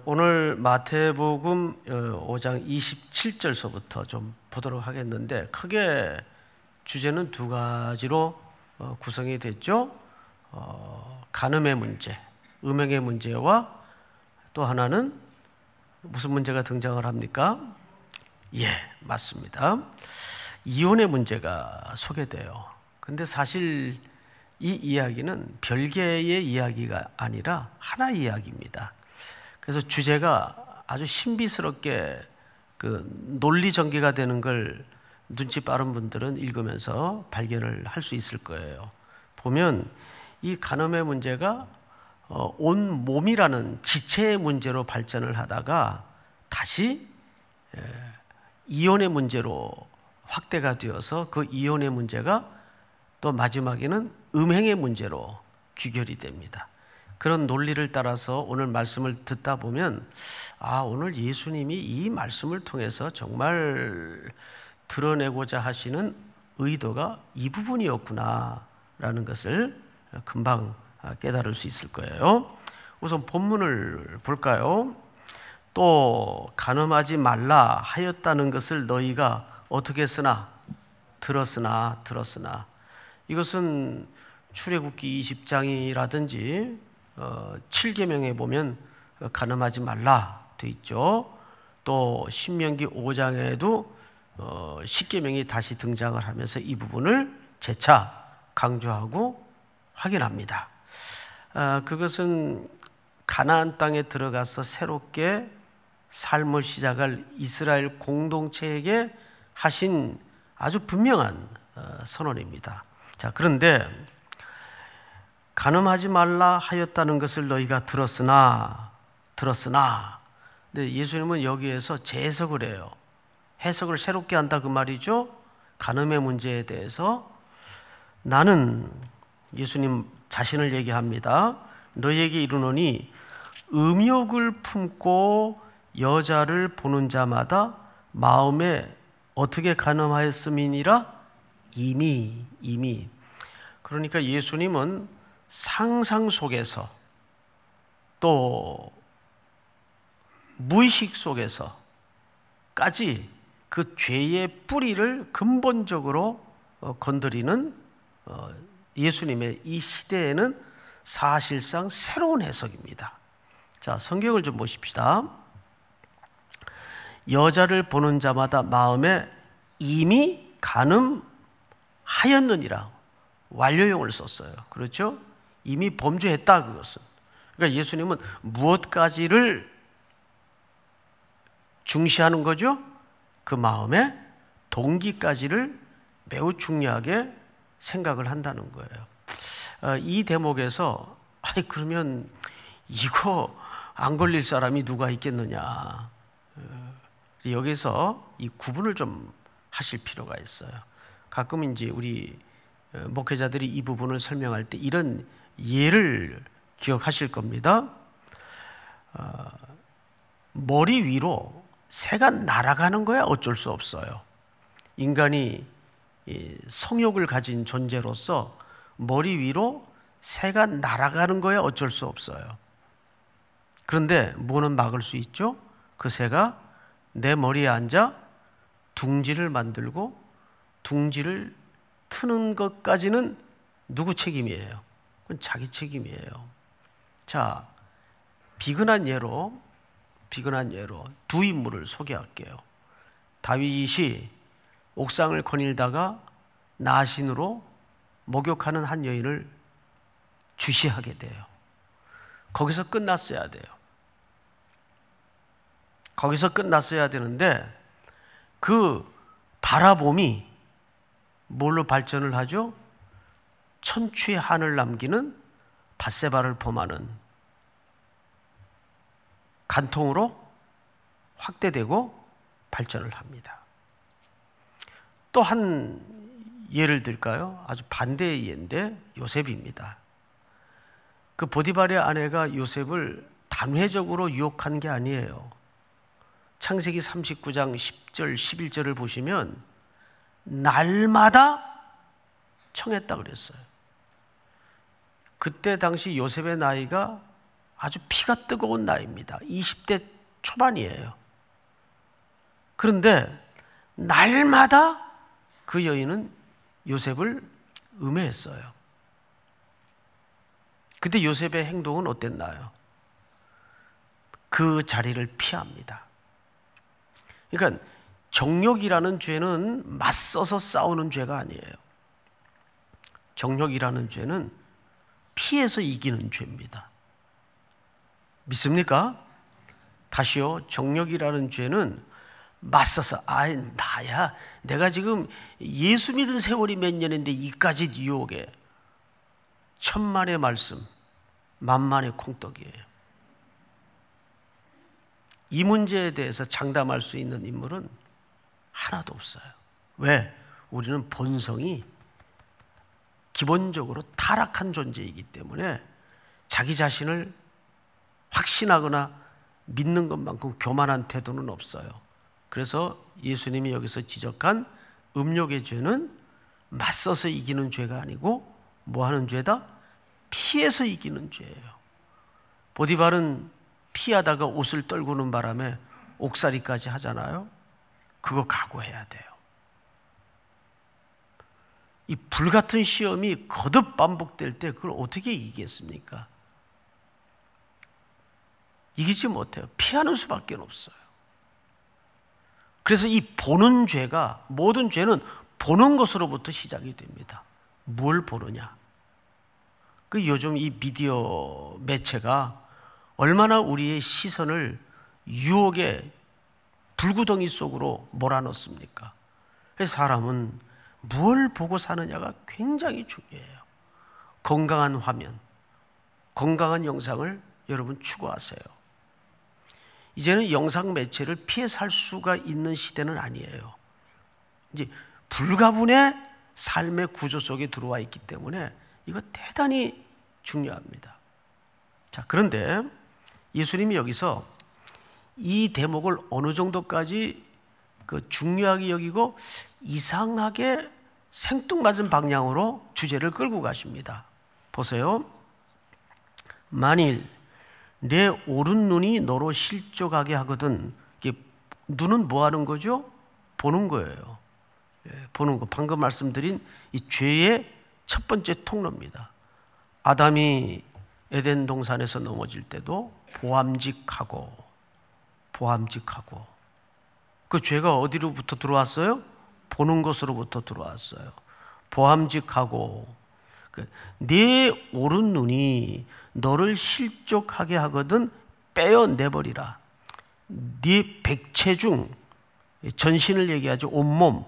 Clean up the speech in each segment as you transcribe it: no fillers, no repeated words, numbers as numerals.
오늘 마태복음 5장 27절서부터 좀 보도록 하겠는데, 크게 주제는 두 가지로 구성이 됐죠. 간음의 문제, 음행의 문제와 또 하나는 무슨 문제가 등장을 합니까? 예, 맞습니다. 이혼의 문제가 소개돼요. 근데 사실 이 이야기는 별개의 이야기가 아니라 하나의 이야기입니다. 그래서 주제가 아주 신비스럽게 논리 전개가 되는 걸 눈치 빠른 분들은 읽으면서 발견을 할 수 있을 거예요. 보면 이 간음의 문제가 온 몸이라는 지체의 문제로 발전을 하다가 다시 이혼의 문제로 확대가 되어서 그 이혼의 문제가 또 마지막에는 음행의 문제로 귀결이 됩니다. 그런 논리를 따라서 오늘 말씀을 듣다 보면 오늘 예수님이 이 말씀을 통해서 정말 드러내고자 하시는 의도가 이 부분이었구나 라는 것을 금방 깨달을 수 있을 거예요. 우선 본문을 볼까요? 또 간음하지 말라 하였다는 것을 너희가 어떻게 했으나 들었으나. 이것은 출애굽기 20장이라든지 7계명에 보면 간음하지 말라 돼 있죠. 또 신명기 5장에도 10계명이 다시 등장을 하면서 이 부분을 재차 강조하고 확인합니다. 그것은 가나안 땅에 들어가서 새롭게 삶을 시작할 이스라엘 공동체에게 하신 아주 분명한 선언입니다. 자, 그런데 간음하지 말라 하였다는 것을 너희가 들었으나. 근데 예수님은 여기에서 재해석을 해요. 해석을 새롭게 한다 그 말이죠. 간음의 문제에 대해서 나는, 예수님 자신을 얘기합니다. 너희에게 이르노니 음욕을 품고 여자를 보는 자마다 마음에 어떻게 간음하였음이니라. 이미. 그러니까 예수님은 상상 속에서 또 무의식 속에서까지 그 죄의 뿌리를 근본적으로 건드리는 예수님의 이 시대에는 사실상 새로운 해석입니다. 자, 성경을 좀 보십시다. 여자를 보는 자마다 마음에 이미 간음하였느니라. 완료형을 썼어요. 그렇죠? 이미 범죄했다, 그것은. 그러니까 예수님은 무엇까지를 중시하는 거죠? 그 마음의 동기까지를 매우 중요하게 생각을 한다는 거예요. 이 대목에서 그러면 이거 안 걸릴 사람이 누가 있겠느냐. 여기서 이 구분을 좀 하실 필요가 있어요. 가끔 이제 우리 목회자들이 이 부분을 설명할 때 이런 예를 기억하실 겁니다. 머리 위로 새가 날아가는 거야 어쩔 수 없어요. 인간이 성욕을 가진 존재로서 머리 위로 새가 날아가는 거야 어쩔 수 없어요. 그런데 뭐는 막을 수 있죠? 그 새가 내 머리에 앉아 둥지를 만들고 둥지를 트는 것까지는 누구 책임이에요? 그건 자기 책임이에요. 자, 비근한 예로 두 인물을 소개할게요. 다윗이 옥상을 거닐다가 나신으로 목욕하는 한 여인을 주시하게 돼요. 거기서 끝났어야 돼요. 거기서 끝났어야 되는데 그 바라봄이 뭘로 발전을 하죠? 천추의 한을 남기는 밧세바를 범하는 간통으로 확대되고 발전을 합니다. 또 한 예를 들까요? 아주 반대의 예인데 요셉입니다. 그 보디발의 아내가 요셉을 단회적으로 유혹한 게 아니에요. 창세기 39장 10절 11절을 보시면 날마다 청했다 그랬어요. 그때 당시 요셉의 나이가 아주 피가 뜨거운 나이입니다. 20대 초반이에요. 그런데 날마다 그 여인은 요셉을 음해했어요. 그때 요셉의 행동은 어땠나요? 그 자리를 피합니다. 그러니까 정욕이라는 죄는 맞서서 싸우는 죄가 아니에요. 정욕이라는 죄는 피해서 이기는 죄입니다. 믿습니까? 다시요. 정욕이라는 죄는 맞서서 나야 내가 지금 예수 믿은 세월이 몇 년인데 이까지 유혹에 천만의 말씀 만만의 콩떡이에요. 이 문제에 대해서 장담할 수 있는 인물은 하나도 없어요. 왜? 우리는 본성이 기본적으로 타락한 존재이기 때문에 자기 자신을 확신하거나 믿는 것만큼 교만한 태도는 없어요. 그래서 예수님이 여기서 지적한 음욕의 죄는 맞서서 이기는 죄가 아니고 뭐 하는 죄다? 피해서 이기는 죄예요. 보디발은 피하다가 옷을 떨구는 바람에 옥살이까지 하잖아요. 그거 각오해야 돼요. 이 불같은 시험이 거듭 반복될 때 그걸 어떻게 이기겠습니까? 이기지 못해요. 피하는 수밖에 없어요. 그래서 이 보는 죄가, 모든 죄는 보는 것으로부터 시작이 됩니다. 뭘 보느냐? 그 요즘 이 미디어 매체가 얼마나 우리의 시선을 유혹의 불구덩이 속으로 몰아넣습니까? 사람은 뭘 보고 사느냐가 굉장히 중요해요. 건강한 화면, 건강한 영상을 여러분 추구하세요. 이제는 영상 매체를 피해 살 수가 있는 시대는 아니에요. 이제 불가분의 삶의 구조 속에 들어와 있기 때문에 이거 대단히 중요합니다. 자, 그런데 예수님이 여기서 이 대목을 어느 정도까지 중요하게 여기고 이상하게 생뚱맞은 방향으로 주제를 끌고 가십니다. 보세요. 만일 내 오른 눈이 너로 실족하게 하거든. 눈은 뭐 하는 거죠? 보는 거예요. 보는 거. 방금 말씀드린 이 죄의 첫 번째 통로입니다. 아담이 에덴 동산에서 넘어질 때도 보암직하고 그 죄가 어디로부터 들어왔어요? 보는 것으로부터 들어왔어요. 보암직하고 네 오른 눈이 너를 실족하게 하거든 빼어내버리라. 네 백체 중 전신을 얘기하죠. 온몸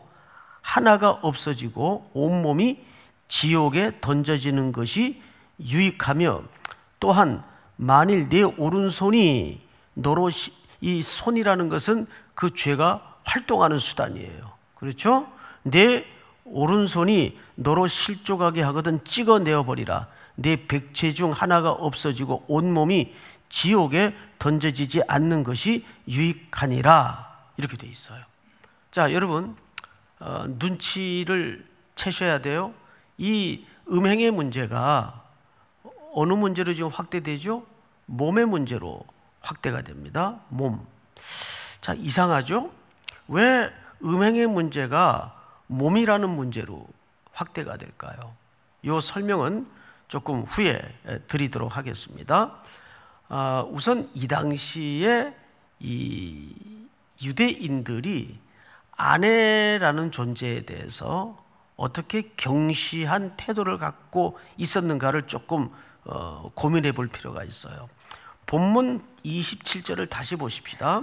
하나가 없어지고 온몸이 지옥에 던져지는 것이 유익하며 또한 만일 네 오른손이 너로 이 손이라는 것은 그 죄가 활동하는 수단이에요. 그렇죠? 내 오른손이 너로 실족하게 하거든 찍어내어 버리라. 내 백체 중 하나가 없어지고 온몸이 지옥에 던져지지 않는 것이 유익하니라. 이렇게 돼 있어요. 자, 여러분 눈치를 채셔야 돼요. 이 음행의 문제가 어느 문제로 지금 확대되죠? 몸의 문제로 확대가 됩니다. 몸. 자, 이상하죠? 왜 음행의 문제가 몸이라는 문제로 확대가 될까요? 이 설명은 조금 후에 드리도록 하겠습니다. 우선 이 당시에 이 유대인들이 아내라는 존재에 대해서 어떻게 경시한 태도를 갖고 있었는가를 조금 고민해 볼 필요가 있어요. 본문 27절을 다시 보십시다.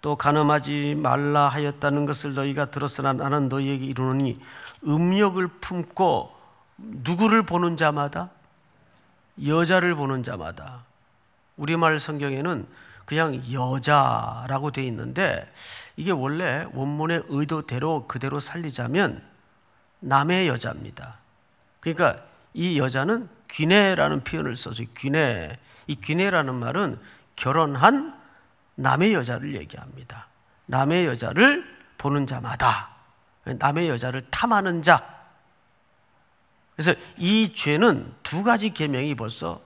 또 간음하지 말라 하였다는 것을 너희가 들었으나 나는 너희에게 이르노니 음욕을 품고 누구를 보는 자마다? 여자를 보는 자마다. 우리말 성경에는 그냥 여자라고 되어 있는데 이게 원래 원문의 의도대로 그대로 살리자면 남의 여자입니다. 그러니까 이 여자는 귀내라는 표현을 써서 귀내. 이 귀내라는 말은 결혼한 남의 여자를 얘기합니다. 남의 여자를 보는 자마다. 남의 여자를 탐하는 자. 그래서 이 죄는 두 가지 계명이 벌써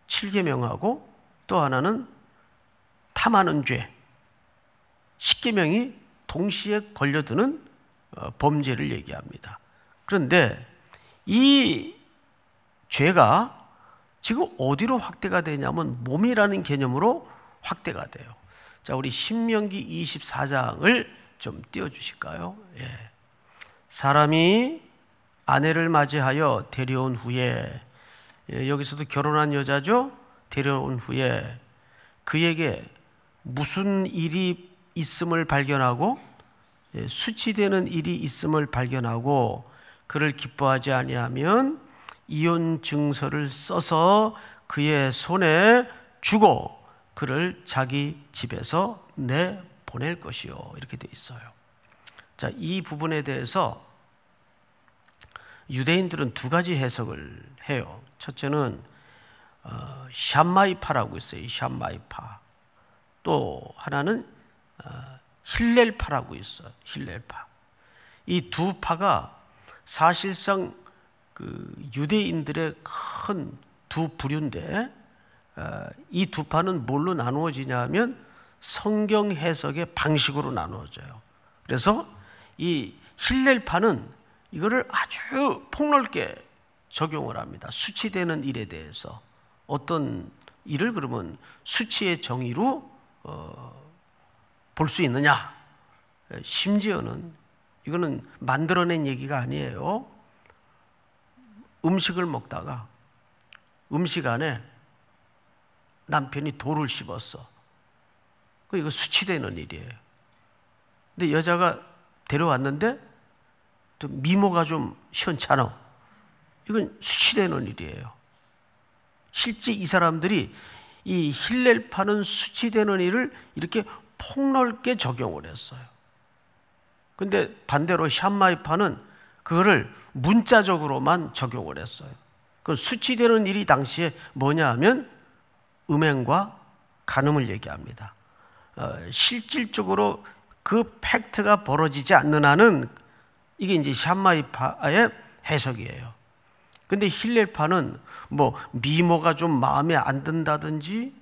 7계명하고 또 하나는 탐하는 죄, 10계명이 동시에 걸려드는 범죄를 얘기합니다. 그런데 이 죄가 지금 어디로 확대가 되냐면 몸이라는 개념으로 확대가 돼요. 자, 우리 신명기 24장을 좀 띄워주실까요? 예. 사람이 아내를 맞이하여 데려온 후에, 여기서도 결혼한 여자죠? 데려온 후에 그에게 무슨 일이 있음을 발견하고, 수치되는 일이 있음을 발견하고 그를 기뻐하지 아니하면 이혼 증서를 써서 그의 손에 주고 그를 자기 집에서 내보낼 것이요, 이렇게 되어 있어요. 자, 이 부분에 대해서 유대인들은 두 가지 해석을 해요. 첫째는 샴마이파라고 있어요. 샴마이파. 또 하나는 힐렐파라고 있어요. 힐렐파. 이 두 파가 사실상 그 유대인들의 큰 두 부류인데, 이 두 파는 뭘로 나누어지냐 하면 성경 해석의 방식으로 나누어져요. 그래서 이 힐렐파는 이거를 아주 폭넓게 적용을 합니다. 수치되는 일에 대해서. 어떤 일을 그러면 수치의 정의로 볼 수 있느냐. 심지어는 이거는 만들어낸 얘기가 아니에요. 음식을 먹다가 음식 안에 남편이 돌을 씹었어. 이거 수치되는 일이에요. 근데 여자가 데려왔는데 또 미모가 좀 시원찮아. 이건 수치되는 일이에요. 실제 이 사람들이 이 힐렐파는 수치되는 일을 이렇게 폭넓게 적용을 했어요. 근데 반대로 샴마이파는 그거를 문자적으로만 적용을 했어요. 그 수치되는 일이 당시에 뭐냐 하면 음행과 간음을 얘기합니다. 실질적으로 그 팩트가 벌어지지 않는 한은 이게 이제 샴마이파의 해석이에요. 근데 힐렐파는 뭐 미모가 좀 마음에 안 든다든지,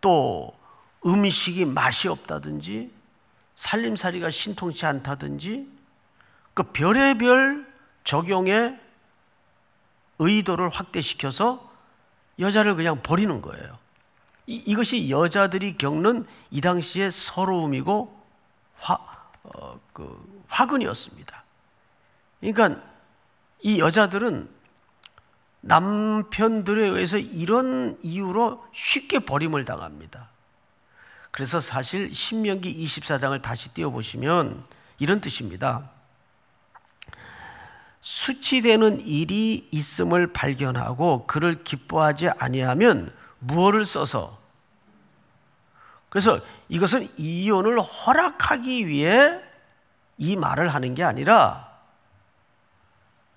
또 음식이 맛이 없다든지, 살림살이가 신통치 않다든지, 그 별의별 적용의 의도를 확대시켜서 여자를 그냥 버리는 거예요. 이것이 여자들이 겪는 이 당시의 서러움이고 화근이었습니다. 그러니까 이 여자들은 남편들에 의해서 이런 이유로 쉽게 버림을 당합니다. 그래서 사실 신명기 24장을 다시 띄워보시면 이런 뜻입니다. 수치되는 일이 있음을 발견하고 그를 기뻐하지 아니하면 무엇을 써서, 그래서 이것은 이혼을 허락하기 위해 이 말을 하는 게 아니라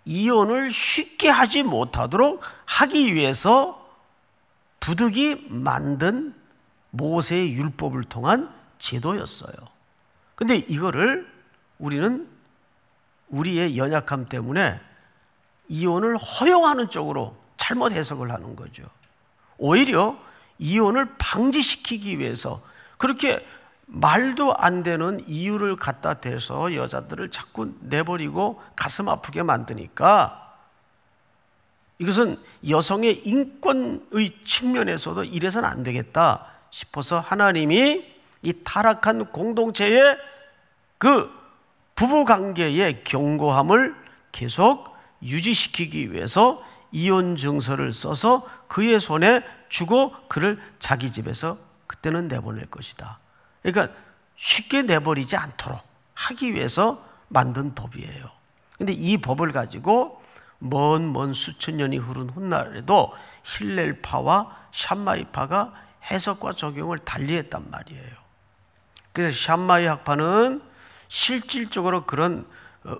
이혼을 쉽게 하지 못하도록 하기 위해서 부득이 만든 모세의 율법을 통한 제도였어요. 근데 이거를 우리는 우리의 연약함 때문에 이혼을 허용하는 쪽으로 잘못 해석을 하는 거죠. 오히려 이혼을 방지시키기 위해서 그렇게 말도 안 되는 이유를 갖다 대서 여자들을 자꾸 내버리고 가슴 아프게 만드니까, 이것은 여성의 인권의 측면에서도 이래서는 안 되겠다 싶어서 하나님이 이 타락한 공동체의 그 부부관계의 견고함을 계속 유지시키기 위해서 이혼 증서를 써서 그의 손에 주고 그를 자기 집에서 그때는 내보낼 것이다. 그러니까 쉽게 내버리지 않도록 하기 위해서 만든 법이에요. 그런데 이 법을 가지고 먼 수천 년이 흐른 훗날에도 힐렐파와 샴마이파가 해석과 적용을 달리했단 말이에요. 그래서 샴마이 학파는 실질적으로 그런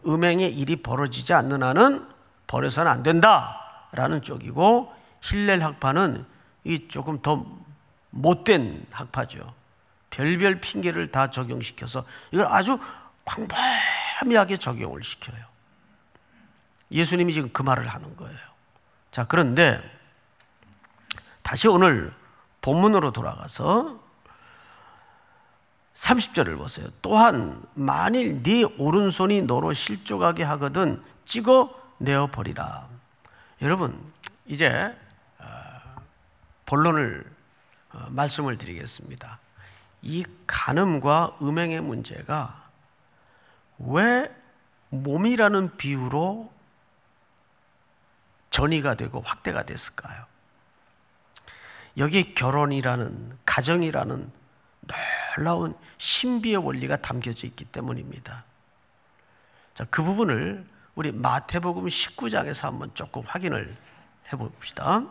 음행의 일이 벌어지지 않는 한은 버려서는 안 된다라는 쪽이고, 힐렐 학파는 이 조금 더 못된 학파죠. 별별 핑계를 다 적용시켜서 이걸 아주 광범위하게 적용을 시켜요. 예수님이 지금 그 말을 하는 거예요. 자, 그런데 다시 오늘 본문으로 돌아가서 30절을 보세요. 또한 만일 네 오른손이 너로 실족하게 하거든 찍어내어 버리라. 여러분, 이제 본론을 말씀을 드리겠습니다. 이 간음과 음행의 문제가 왜 몸이라는 비유로 전이가 되고 확대가 됐을까요? 여기에 결혼이라는, 가정이라는 놀라운 신비의 원리가 담겨져 있기 때문입니다. 자, 그 부분을 우리 마태복음 19장에서 한번 조금 확인을 해봅시다.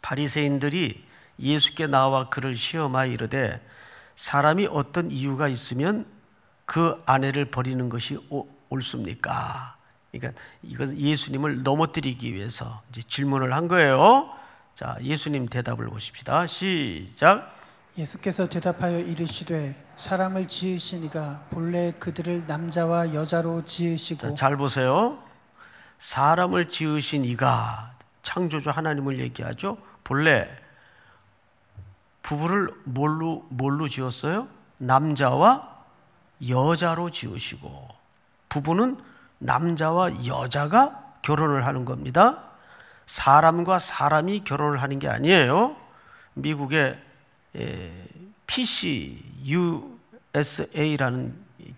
바리새인들이 예수께 나와 그를 시험하여 이르되 사람이 어떤 이유가 있으면 그 아내를 버리는 것이 옳습니까? 그러니까 이것은 예수님을 넘어뜨리기 위해서 이제 질문을 한 거예요. 자, 예수님 대답을 보십시다. 시작. 예수께서 대답하여 이르시되 사람을 지으신 이가 본래 그들을 남자와 여자로 지으시고. 자, 잘 보세요. 사람을 지으신 이가, 창조주 하나님을 얘기하죠. 본래 부부를 뭘로 지었어요? 남자와 여자로 지으시고, 부부는 남자와 여자가 결혼을 하는 겁니다. 사람과 사람이 결혼을 하는 게 아니에요. 미국의 PCUSA라는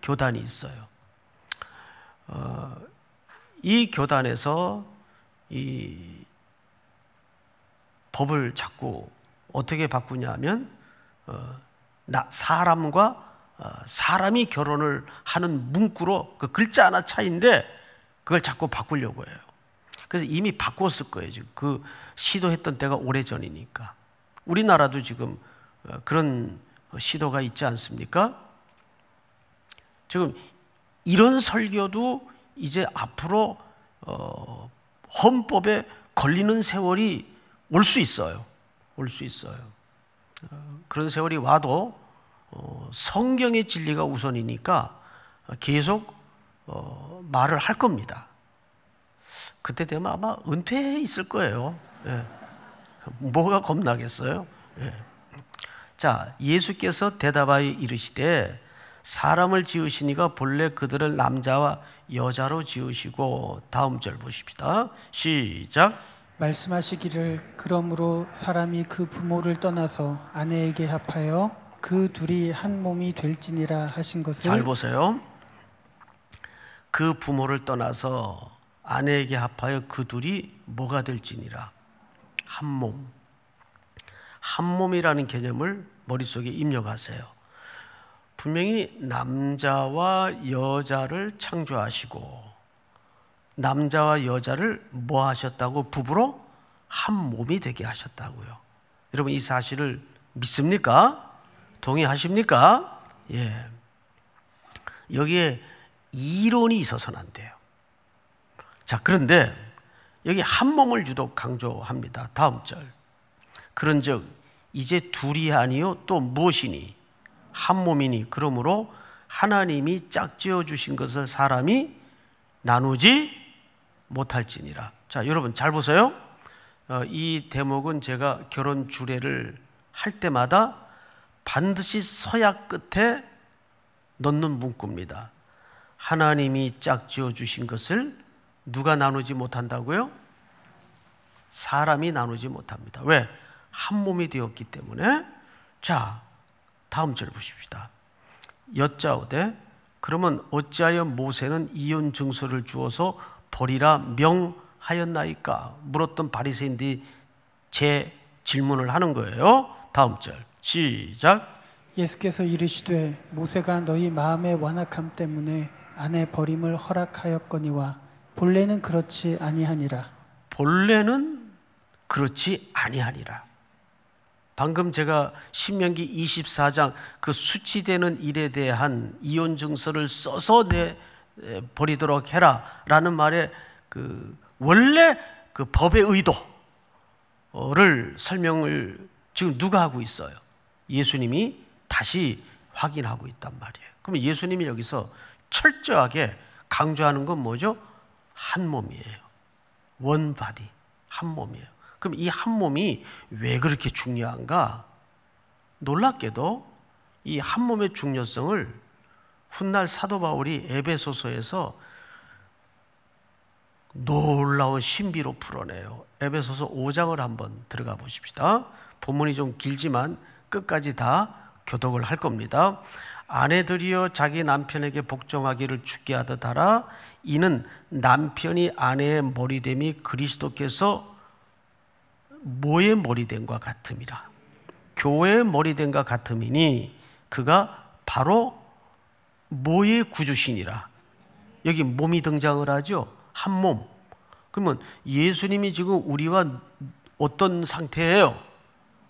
교단이 있어요. 이 교단에서 이 법을 자꾸 어떻게 바꾸냐면 사람과 사람이 결혼을 하는 문구로 그 글자 하나 차이인데 그걸 자꾸 바꾸려고 해요. 그래서 이미 바꿨을 거예요. 지금 그 시도했던 때가 오래전이니까. 우리나라도 지금 그런 시도가 있지 않습니까? 지금 이런 설교도 이제 앞으로 헌법에 걸리는 세월이 올 수 있어요. 올 수 있어요. 그런 세월이 와도 성경의 진리가 우선이니까 계속 말을 할 겁니다. 그때 되면 아마 은퇴해 있을 거예요. 예. 뭐가 겁나겠어요? 예. 자, 예수께서 대답하여 이르시되 사람을 지으시니가 본래 그들을 남자와 여자로 지으시고. 다음 절 보십시다. 시작. 말씀하시기를 그러므로 사람이 그 부모를 떠나서 아내에게 합하여 그 둘이 한 몸이 될지니라 하신 것을. 잘 보세요. 그 부모를 떠나서 아내에게 합하여 그 둘이 뭐가 될지니라. 한 몸. 한 몸이라는 개념을 머릿속에 입력하세요. 분명히 남자와 여자를 창조하시고 남자와 여자를 뭐 하셨다고? 부부로 한 몸이 되게 하셨다고요. 여러분, 이 사실을 믿습니까? 동의하십니까? 예. 여기에 이론이 있어서는 안 돼요. 자, 그런데 여기 한 몸을 유독 강조합니다. 다음 절. 그런즉 이제 둘이 아니요 또 무엇이니? 한 몸이니. 그러므로 하나님이 짝지어 주신 것을 사람이 나누지 못할지니라. 자, 여러분 잘 보세요. 이 대목은 제가 결혼 주례를 할 때마다 반드시 서약 끝에 넣는 문구입니다. 하나님이 짝지어 주신 것을 누가 나누지 못한다고요? 사람이 나누지 못합니다. 왜? 한 몸이 되었기 때문에. 자, 다음 절 보십시다. 여짜오되 그러면 어찌하여 모세는 이혼 증서를 주어서 버리라 명하였나이까? 물었던 바리새인들이 제 질문을 하는 거예요. 다음 절 시작. 예수께서 이르시되 모세가 너희 마음의 완악함 때문에 아내 버림을 허락하였거니와 본래는 그렇지 아니하니라. 본래는 그렇지 아니하니라. 방금 제가 신명기 24장 그 수치되는 일에 대한 이혼 증서를 써서 버리도록 해라라는 말에 그 원래 그 법의 의도를 설명을 지금 누가 하고 있어요? 예수님이 다시 확인하고 있단 말이에요. 그럼 예수님이 여기서 철저하게 강조하는 건 뭐죠? 한 몸이에요. 원 바디, 한 몸이에요. 그럼 이 한 몸이 왜 그렇게 중요한가? 놀랍게도 이 한 몸의 중요성을 훗날 사도 바울이 에베소서에서 놀라운 신비로 풀어내요. 에베소서 5장을 한번 들어가 보십시다. 본문이 좀 길지만 끝까지 다 교독을 할 겁니다. 아내들이여 자기 남편에게 복종하기를 주께 하듯 하라. 이는 남편이 아내의 머리됨이 그리스도께서 뭐의 머리됨과 같음이라. 교회의 머리됨과 같음이니 그가 바로 뭐의 구주시니라. 여기 몸이 등장을 하죠. 한 몸. 그러면 예수님이 지금 우리와 어떤 상태예요?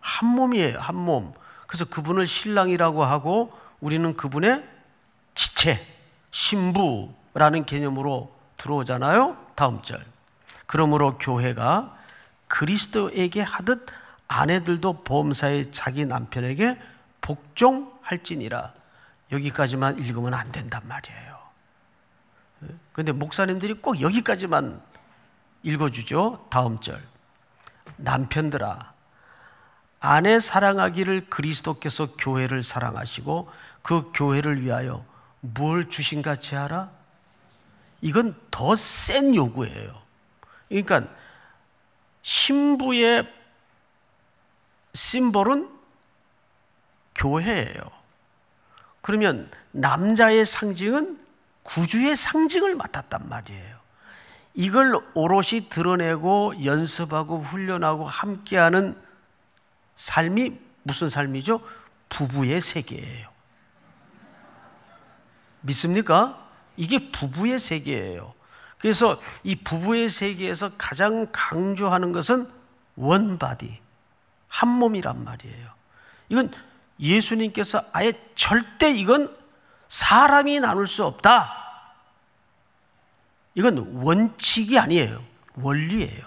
한 몸이에요. 한 몸. 그래서 그분을 신랑이라고 하고 우리는 그분의 지체, 신부라는 개념으로 들어오잖아요. 다음 절. 그러므로 교회가 그리스도에게 하듯 아내들도 범사에 자기 남편에게 복종할지니라. 여기까지만 읽으면 안 된단 말이에요. 그런데 목사님들이 꼭 여기까지만 읽어주죠. 다음 절. 남편들아, 아내 사랑하기를 그리스도께서 교회를 사랑하시고 그 교회를 위하여 뭘 주신같이 하라? 이건 더 센 요구예요. 그러니까 신부의 심볼은 교회예요. 그러면 남자의 상징은 구주의 상징을 맡았단 말이에요. 이걸 오롯이 드러내고 연습하고 훈련하고 함께하는 삶이 무슨 삶이죠? 부부의 세계예요. 믿습니까? 이게 부부의 세계예요. 그래서 이 부부의 세계에서 가장 강조하는 것은 원바디, 한 몸이란 말이에요. 이건 예수님께서 아예 절대 이건 사람이 나눌 수 없다. 이건 원칙이 아니에요. 원리예요.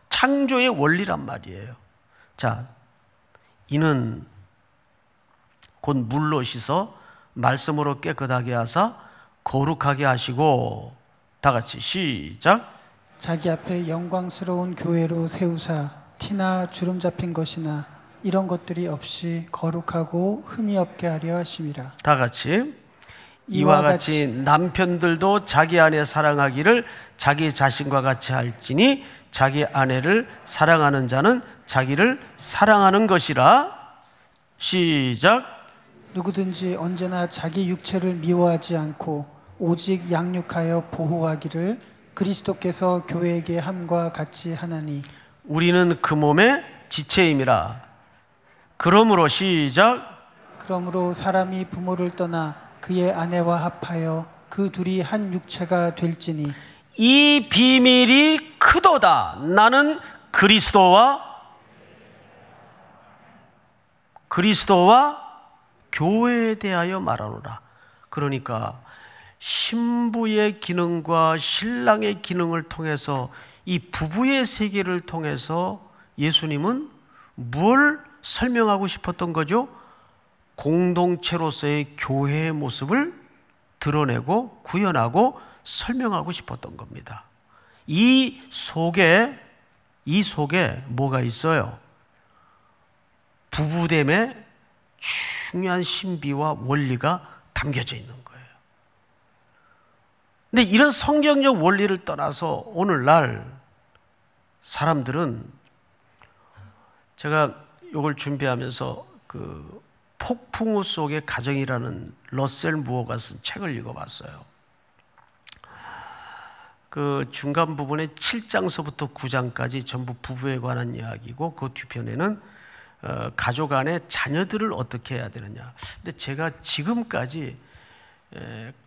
창조의 원리란 말이에요. 자, 이는 곧 물로 씻어 말씀으로 깨끗하게 하사 거룩하게 하시고, 다 같이 시작. 자기 앞에 영광스러운 교회로 세우사 티나 주름 잡힌 것이나 이런 것들이 없이 거룩하고 흠이 없게 하려 하심이라. 다 같이. 이와 같이 남편들도 자기 아내 사랑하기를 자기 자신과 같이 할지니 자기 아내를 사랑하는 자는 자기를 사랑하는 것이라. 시작. 누구든지 언제나 자기 육체를 미워하지 않고 오직 양육하여 보호하기를 그리스도께서 교회에게 함과 같이 하나니 우리는 그 몸의 지체임이라. 그러므로 시작. 그러므로 사람이 부모를 떠나 그의 아내와 합하여 그 둘이 한 육체가 될지니 이 비밀이 크도다. 나는 그리스도와 교회에 대하여 말하노라. 그러니까 신부의 기능과 신랑의 기능을 통해서 이 부부의 세계를 통해서 예수님은 뭘 설명하고 싶었던 거죠? 공동체로서의 교회의 모습을 드러내고 구현하고 설명하고 싶었던 겁니다. 이 속에 뭐가 있어요? 부부됨의 중요한 신비와 원리가 담겨져 있는 거예요. 근데 이런 성경적 원리를 떠나서 오늘날 사람들은, 제가 이걸 준비하면서 그 폭풍우 속의 가정이라는 러셀 무어가 쓴 책을 읽어봤어요. 그 중간 부분에 7장서부터 9장까지 전부 부부에 관한 이야기고, 그 뒤편에는 가족 안에 자녀들을 어떻게 해야 되느냐. 근데 제가 지금까지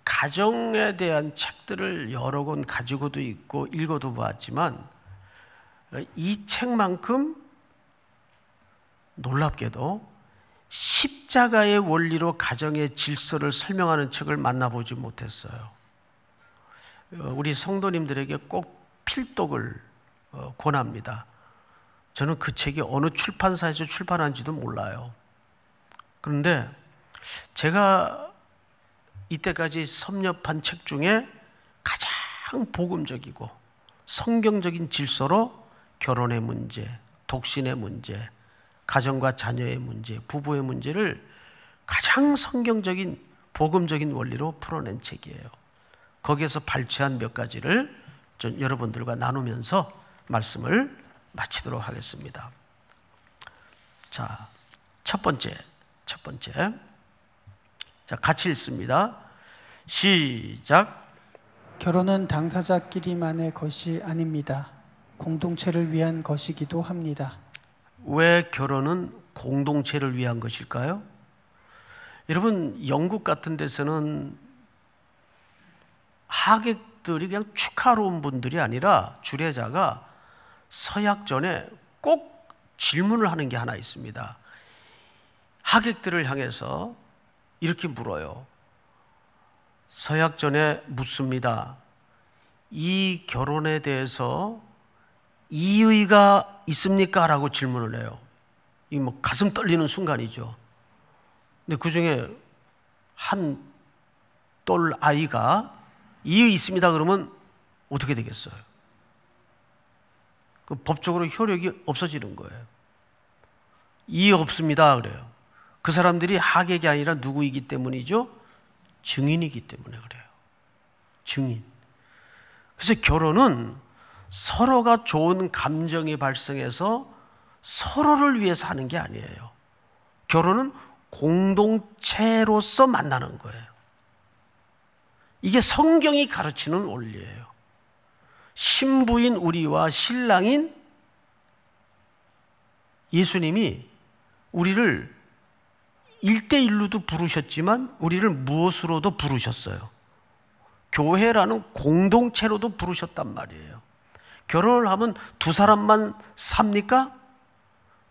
가정에 대한 책들을 여러 권 가지고도 있고 읽어도 봤지만 이 책만큼 놀랍게도 십자가의 원리로 가정의 질서를 설명하는 책을 만나보지 못했어요. 우리 성도님들에게 꼭 필독을 권합니다. 저는 그 책이 어느 출판사에서 출판한지도 몰라요. 그런데 제가 이때까지 섭렵한 책 중에 가장 복음적이고 성경적인 질서로 결혼의 문제, 독신의 문제, 가정과 자녀의 문제, 부부의 문제를 가장 성경적인 복음적인 원리로 풀어낸 책이에요. 거기에서 발췌한 몇 가지를 좀 여러분들과 나누면서 말씀을 마치도록 하겠습니다. 자, 첫 번째. 자, 같이 읽습니다. 시작. 결혼은 당사자끼리만의 것이 아닙니다. 공동체를 위한 것이기도 합니다. 왜 결혼은 공동체를 위한 것일까요? 여러분, 영국 같은 데서는 하객들이 그냥 축하로운 분들이 아니라 주례자가 서약 전에 꼭 질문을 하는 게 하나 있습니다. 하객들을 향해서 이렇게 물어요. 서약 전에 묻습니다. 이 결혼에 대해서 이의가 있습니까? 라고 질문을 해요. 이 뭐 가슴 떨리는 순간이죠. 근데 그 중에 한 똘 아이가 이의 있습니다 그러면 어떻게 되겠어요? 그 법적으로 효력이 없어지는 거예요. 이의 없습니다 그래요. 그 사람들이 하객이 아니라 누구이기 때문이죠? 증인이기 때문에 그래요. 증인. 그래서 결혼은 서로가 좋은 감정이 발생해서 서로를 위해서 하는 게 아니에요. 결혼은 공동체로서 만나는 거예요. 이게 성경이 가르치는 원리예요. 신부인 우리와 신랑인 예수님이 우리를 1대1로도 부르셨지만 우리를 무엇으로도 부르셨어요? 교회라는 공동체로도 부르셨단 말이에요. 결혼을 하면 두 사람만 삽니까?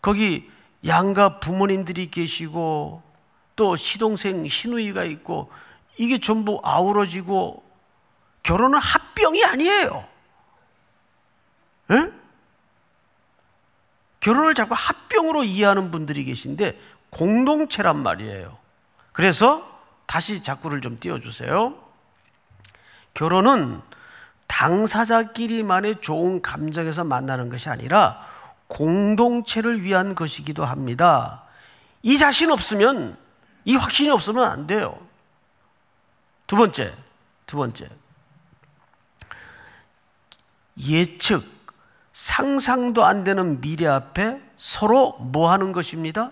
거기 양가 부모님들이 계시고 또 시동생 시누이가 있고 이게 전부 아우러지고 결혼은 합병이 아니에요. 에? 결혼을 자꾸 합병으로 이해하는 분들이 계신데 공동체란 말이에요. 그래서 다시 자꾸를 좀 띄워주세요. 결혼은 당사자끼리만의 좋은 감정에서 만나는 것이 아니라 공동체를 위한 것이기도 합니다. 이 자신 없으면, 이 확신이 없으면 안 돼요. 두 번째. 예측, 상상도 안 되는 미래 앞에 서로 뭐 하는 것입니다?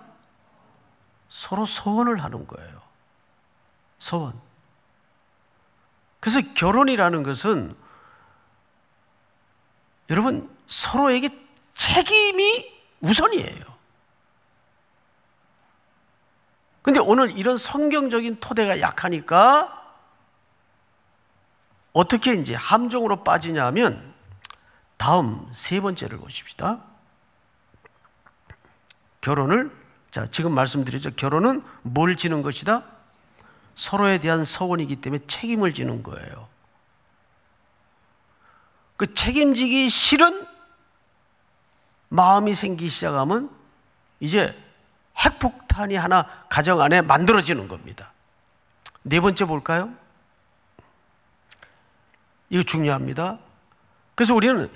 서로 서원을 하는 거예요. 서원. 그래서 결혼이라는 것은 여러분 서로에게 책임이 우선이에요. 근데 오늘 이런 성경적인 토대가 약하니까 어떻게 이제 함정으로 빠지냐면 다음 세 번째를 보십시다. 결혼을, 자, 지금 말씀드렸죠. 결혼은 뭘 지는 것이다? 서로에 대한 서원이기 때문에 책임을 지는 거예요. 그 책임지기 싫은 마음이 생기기 시작하면 이제 핵폭탄이 하나 가정 안에 만들어지는 겁니다. 네 번째 볼까요? 이거 중요합니다. 그래서 우리는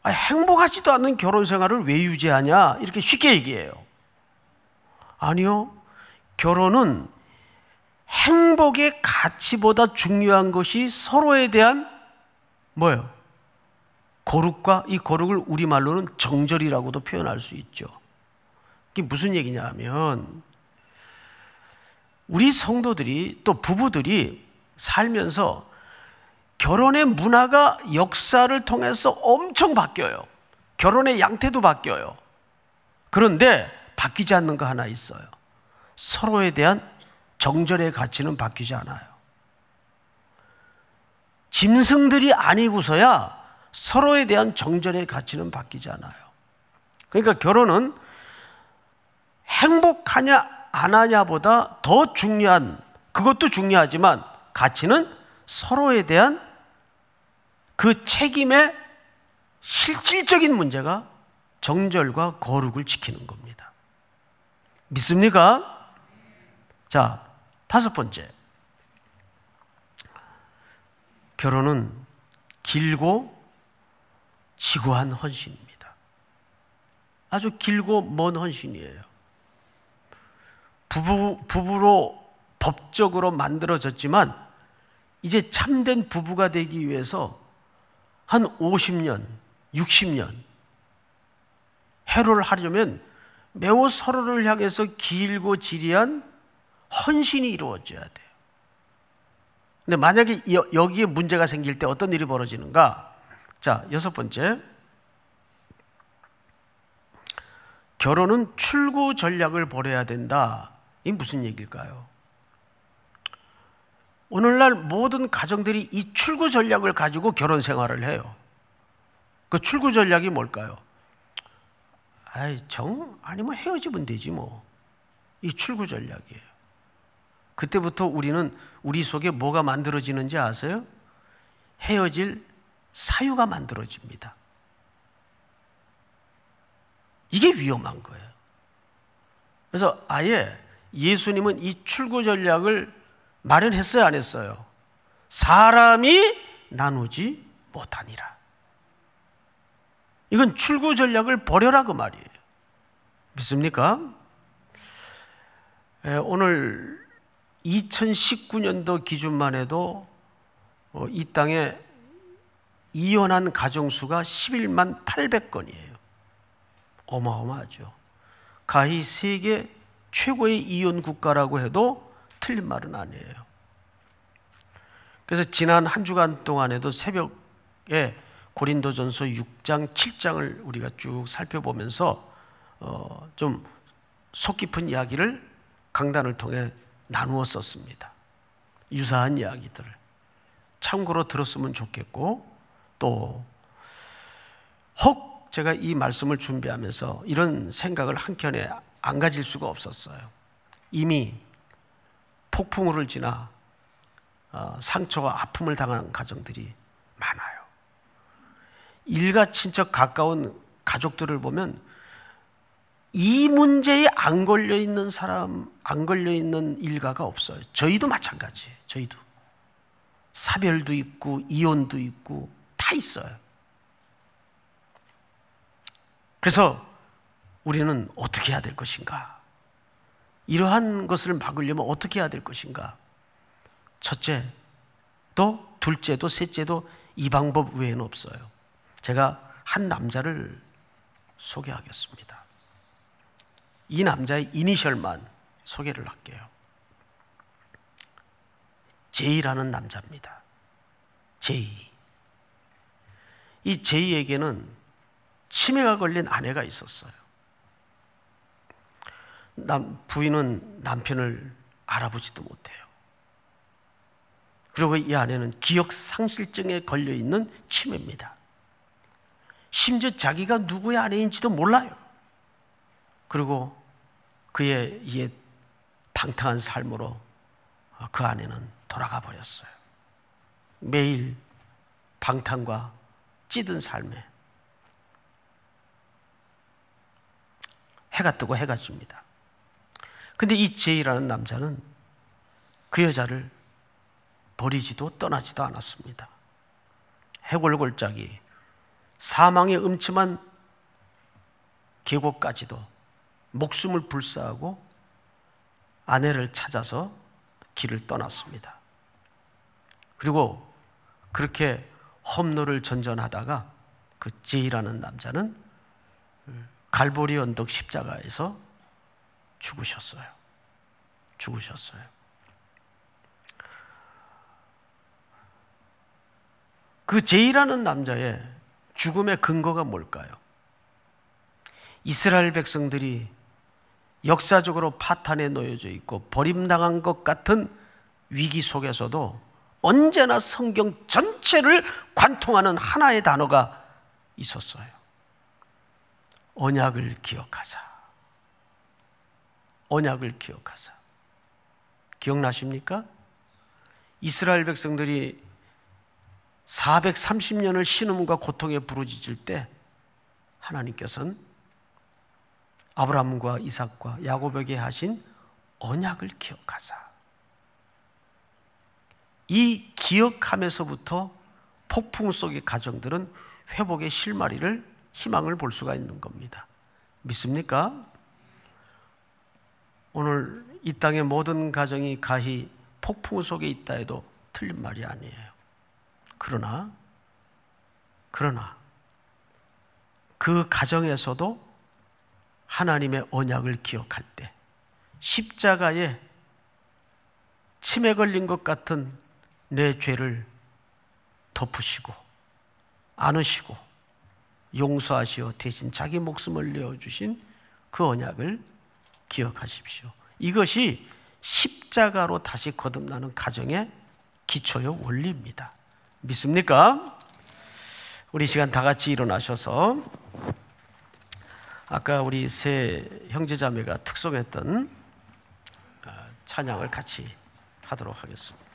행복하지도 않는 결혼 생활을 왜 유지하냐 이렇게 쉽게 얘기해요. 아니요. 결혼은 행복의 가치보다 중요한 것이 서로에 대한 뭐예요? 거룩과 이 거룩을 우리말로는 정절이라고도 표현할 수 있죠. 이게 무슨 얘기냐 하면 우리 성도들이 또 부부들이 살면서 결혼의 문화가 역사를 통해서 엄청 바뀌어요. 결혼의 양태도 바뀌어요. 그런데 바뀌지 않는 거 하나 있어요. 서로에 대한 정절의 가치는 바뀌지 않아요. 짐승들이 아니고서야 서로에 대한 정절의 가치는 바뀌지 않아요. 그러니까 결혼은 행복하냐 안 하냐보다 더 중요한, 그것도 중요하지만 가치는 서로에 대한 그 책임의 실질적인 문제가 정절과 거룩을 지키는 겁니다. 믿습니까? 자, 다섯 번째. 결혼은 길고 지고한 헌신입니다. 아주 길고 먼 헌신이에요. 부부로 법적으로 만들어졌지만 이제 참된 부부가 되기 위해서 한 50년, 60년 해로를 하려면 매우 서로를 향해서 길고 지리한 헌신이 이루어져야 돼요. 근데 만약에 여기에 문제가 생길 때 어떤 일이 벌어지는가? 자, 6번째. 결혼은 출구 전략을 벌여야 된다. 이게 무슨 얘기일까요? 오늘날 모든 가정들이 이 출구 전략을 가지고 결혼 생활을 해요. 그 출구 전략이 뭘까요? 아니면 헤어지면 되지 뭐. 이 출구 전략이에요. 그때부터 우리는 우리 속에 뭐가 만들어지는지 아세요? 헤어질 사유가 만들어집니다. 이게 위험한 거예요. 그래서 아예 예수님은 이 출구 전략을 마련했어요, 안 했어요? 사람이 나누지 못하니라. 이건 출구 전략을 버려라 그 말이에요. 믿습니까? 오늘 2019년도 기준만 해도 이 땅에 이혼한 가정수가 11만 800건이에요. 어마어마하죠. 가히 세계 최고의 이혼 국가라고 해도 틀린 말은 아니에요. 그래서 지난 한 주간 동안에도 새벽에 고린도전서 6장, 7장을 우리가 쭉 살펴보면서 좀 속 깊은 이야기를 강단을 통해 나누었었습니다. 유사한 이야기들을 참고로 들었으면 좋겠고, 또 혹 제가 이 말씀을 준비하면서 이런 생각을 한켠에 안 가질 수가 없었어요. 이미 폭풍우를 지나 상처와 아픔을 당한 가정들이 많아요. 일가 친척 가까운 가족들을 보면 이 문제에 안 걸려있는 사람, 안 걸려있는 일가가 없어요. 저희도 마찬가지예요. 저희도 사별도 있고 이혼도 있고 다 있어요. 그래서 우리는 어떻게 해야 될 것인가? 이러한 것을 막으려면 어떻게 해야 될 것인가? 첫째도 둘째도 셋째도 이 방법 외에는 없어요. 제가 한 남자를 소개하겠습니다. 이 남자의 이니셜만 소개를 할게요. 제이라는 남자입니다. 제이. 이 제이에게는 치매가 걸린 아내가 있었어요. 부인은 남편을 알아보지도 못해요. 그리고 이 아내는 기억상실증에 걸려있는 치매입니다. 심지어 자기가 누구의 아내인지도 몰라요. 그리고 그의 옛 방탕한 삶으로 그 아내는 돌아가 버렸어요. 매일 방탕과 찌든 삶에 해가 뜨고 해가 집니다. 근데 이 제이라는 남자는 그 여자를 버리지도 떠나지도 않았습니다. 해골골짜기 사망의 음침한 계곡까지도 목숨을 불사하고 아내를 찾아서 길을 떠났습니다. 그리고 그렇게 험로를 전전하다가 그 제이라는 남자는 갈보리 언덕 십자가에서 죽으셨어요. 그 제이라는 남자의 죽음의 근거가 뭘까요? 이스라엘 백성들이 역사적으로 파탄에 놓여져 있고 버림당한 것 같은 위기 속에서도 언제나 성경 전체를 관통하는 하나의 단어가 있었어요. 언약을 기억하사. 언약을 기억하사. 기억나십니까? 이스라엘 백성들이 430년을 신음과 고통에 부르짖을 때 하나님께서는 아브라함과 이삭과 야곱에게 하신 언약을 기억하사. 이 기억하면서부터 폭풍 속의 가정들은 회복의 실마리를, 희망을 볼 수가 있는 겁니다. 믿습니까? 오늘 이 땅의 모든 가정이 가히 폭풍 속에 있다 해도 틀린 말이 아니에요. 그러나 그 가정에서도 하나님의 언약을 기억할 때 십자가에 침에 걸린 것 같은 내 죄를 덮으시고 안으시고 용서하시어 대신 자기 목숨을 내어주신 그 언약을 기억하십시오. 이것이 십자가로 다시 거듭나는 가정의 기초요 원리입니다. 믿습니까? 우리 시간 다 같이 일어나셔서 아까 우리 세 형제자매가 특송했던 찬양을 같이 하도록 하겠습니다.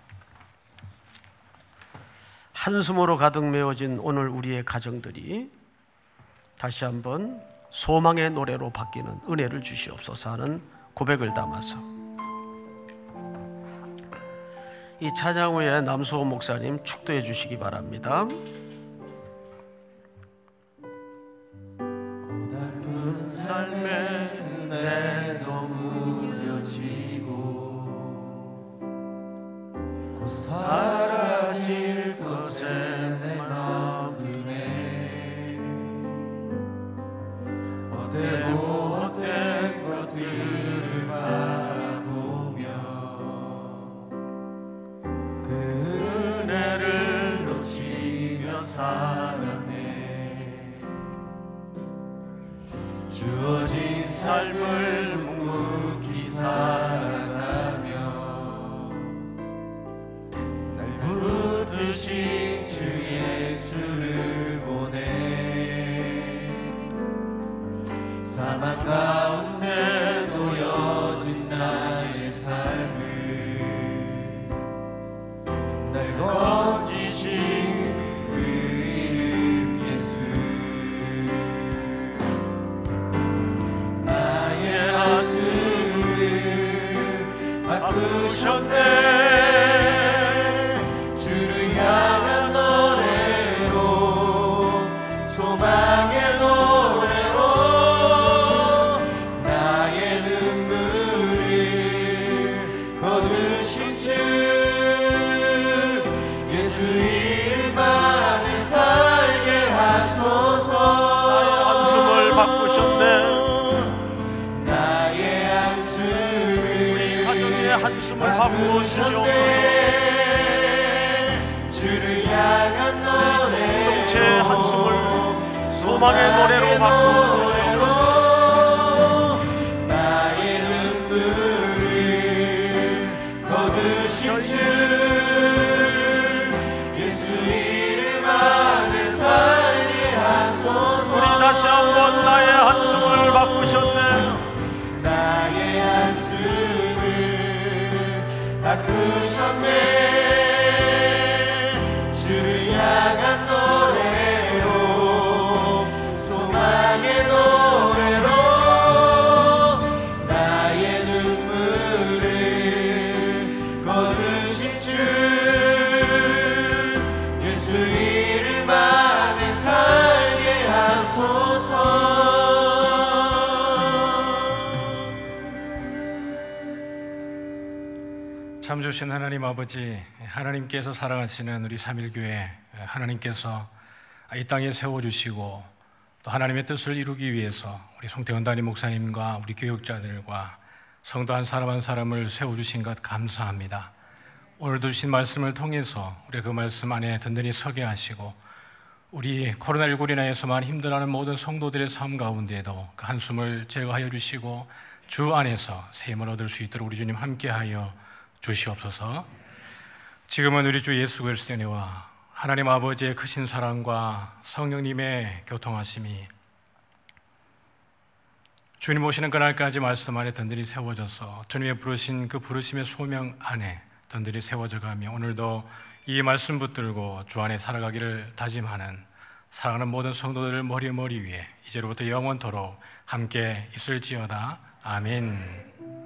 한숨으로 가득 메워진 오늘 우리의 가정들이 다시 한번 소망의 노래로 바뀌는 은혜를 주시옵소서 하는 고백을 담아서 이 찬양 후에 남수호 목사님 축도해 주시기 바랍니다. 고달픈 삶의 은혜도 무뎌지고 곧 사라질 것에 내 맘드네 헛되고 헛된 것들을 바라보며 그 은혜를 놓치며 살아내 주어진 삶을 묵묵히 살아가며 날 붙드신 주 예수를 보내 사망 가운데 놓여진 나의 삶을 날 건지신 그 이름 예수 나의 한숨을 바꾸셨네 주를 향한 노래로 소망의 노래로 나의 눈물을 거두신 주 예수 이름 안에 살게 하소서 나의 한숨을 바꾸셨네 나의 한숨을 우리 가정의 한숨을 바꾸어 주시옵소서 주를 향한 노래 공동체 한숨을 소망의 노래로 바꾸어 주시옵소서 나의 눈물을 거두신 주 예수 이름 안에 살게 하소서 우리 다시 한번 나의 한숨을 바꾸셨네 나의 한숨을 바꾸셨네 주를 향한 노래로 소망의 노래로 나의 눈물을 거두신 주 예수 이름 안에 살게 하소서 참 주신 하나님 아버지, 하나님께서 사랑하시는 우리 삼일교회 하나님께서 이 땅에 세워주시고 또 하나님의 뜻을 이루기 위해서 우리 송태원 담임 목사님과 우리 교육자들과 성도 한 사람 한 사람을 세워주신 것 감사합니다. 오늘도 주신 말씀을 통해서 우리 그 말씀 안에 든든히 서게 하시고 우리 코로나19로 인해서만 힘들어하는 모든 성도들의 삶 가운데에도 그 한숨을 제거하여 주시고 주 안에서 새 힘을 얻을 수 있도록 우리 주님 함께하여 주시옵소서. 지금은 우리 주 예수 그리스도의 은혜와 하나님 아버지의 크신 사랑과 성령님의 교통하심이 주님 오시는 그날까지 말씀 안에 든든히 세워져서 주님의 부르신 그 부르심의 소명 안에 든든히 세워져가며 오늘도 이 말씀 붙들고 주 안에 살아가기를 다짐하는 사랑하는 모든 성도들을 머리 위에 이제로부터 영원토록 함께 있을지어다. 아멘.